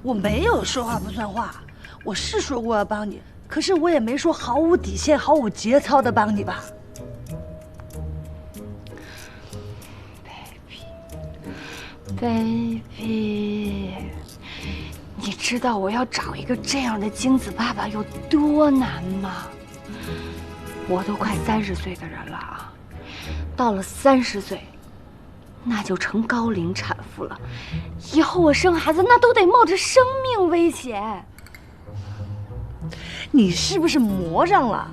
我没有說話不算話，我是说过要帮你，可是我也没说毫无底線、毫无節操的帮你吧。baby， 你知道我要找一个这样的精子爸爸有多难吗？我都快30岁的人了啊，到了30岁，那就成高龄产妇了。以後我生孩子那都得冒着生命危險。你是不是魔怔了？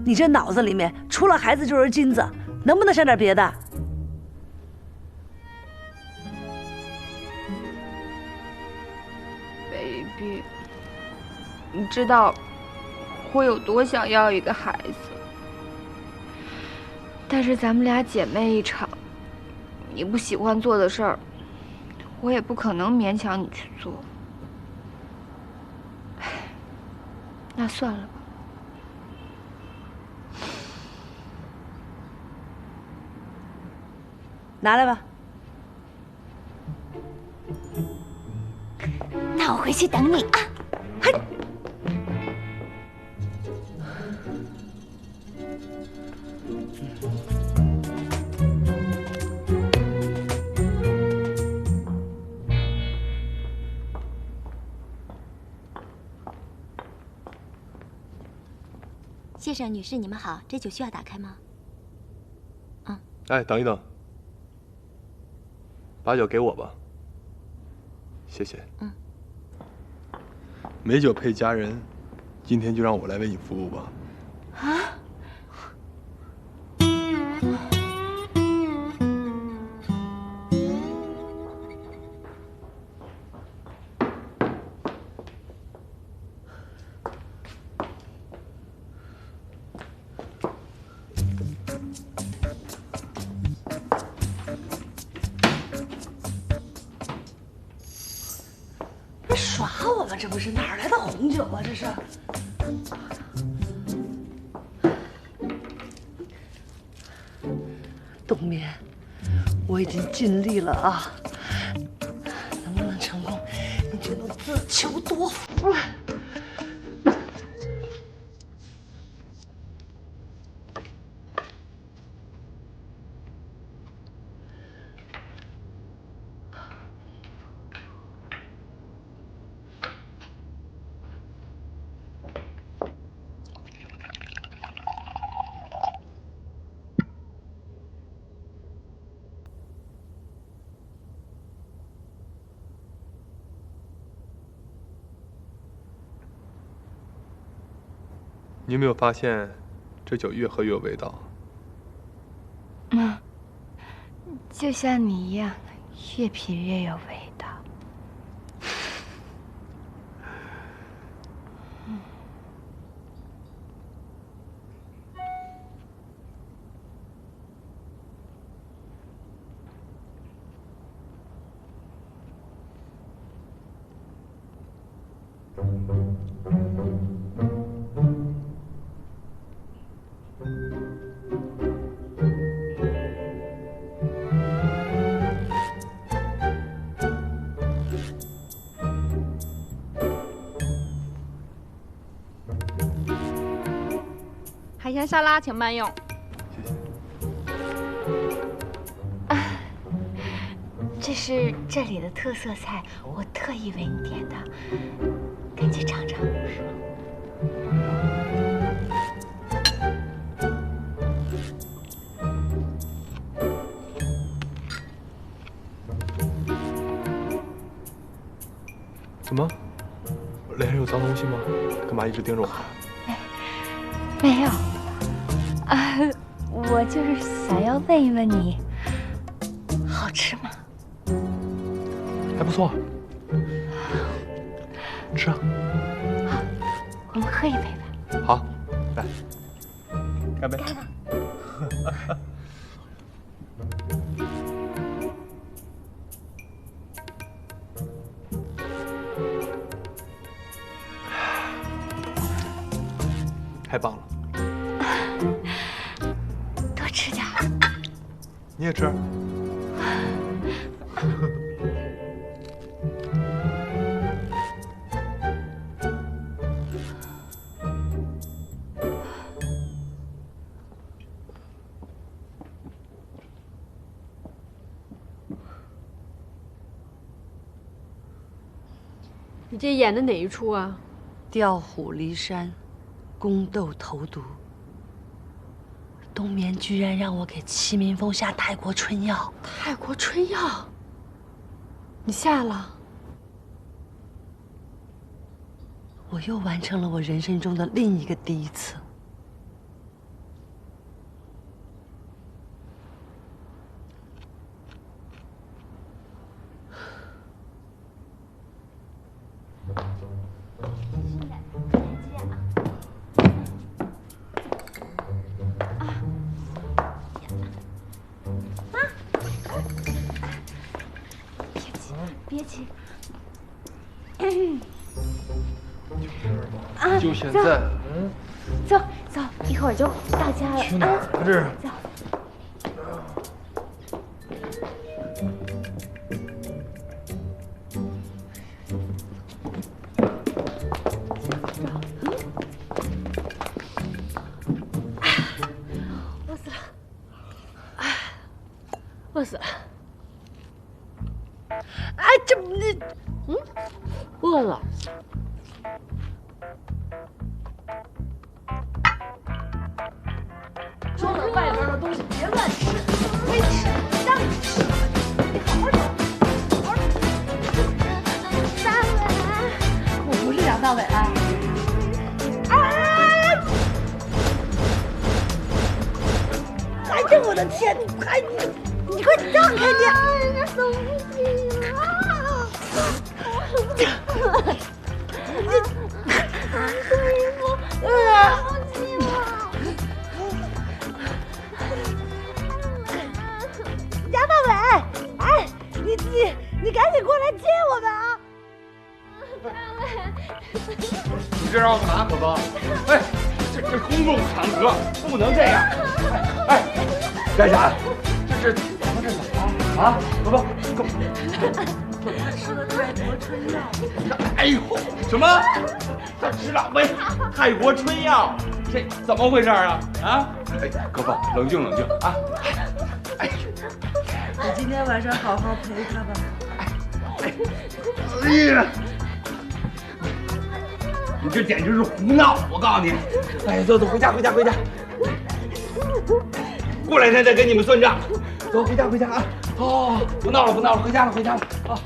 你这腦子裡面除了孩子就是金子，能不能想點別的？ baby， 你知道我有多想要一個孩子，但是咱們倆姐妹一場，你不喜歡做的事兒，我也不可能勉強你去做。唉，那算了吧。拿來吧。 那我回去等你啊！嘿，先生、女士，你们好，这酒需要打開嗎？哎，等一等，把酒給我吧。謝謝。美酒配佳人，今天就讓我來為你服務吧。啊？耍我们这不是哪儿来的紅酒啊？這是。冬眠，我已經盡力了啊，能不能成功，你就能自求多福。你有沒有發現，這酒越喝越有味道？就像你一樣，越品越有味道。海鮮沙拉，請慢用。這是這裡的特色菜，我特意為你點的，趕緊嘗嘗。怎麼？臉上有髒東西嗎？幹嘛一直盯着我？沒有。我就是想要問一問你，好吃嗎？還不錯。吃啊。好，我們喝一杯吧。好，來，乾杯。太棒了。多吃點。你也吃。你這演的哪一出啊？调虎離山，宫鬥投毒。冬眠居然讓我给齐民风下泰国春药。泰国春药，你下了？我又完成了我人生中的另一个第一次。别急，就现在，走走，一会儿就到家了。去哪儿啊这是？走。饿死了，饿死了。哎，这你，饿了。说了外边的东西别乱吃，没吃让你吃，你好好吃，好好吃。大伟，我不是梁大伟啊！哎呦我的天！你快让开点！人家走不进了。杨大伟，哎，你赶紧过来接我们啊！你这让我干嘛，可芳？哎，这公众场合不能这样！哎，干啥？这怎么了？啊，可芳，他吃了泰国春药。哎呦，什么？他吃了泰国春药？这怎么回事啊？啊？哎，可芳，冷静冷静啊！哎，你今天晚上好好陪他吧。哎呀！你这简直是胡闹！我告诉你，哎，走，回家。过两天再跟你们算账。走，回家啊！哦，不闹了，回家了啊！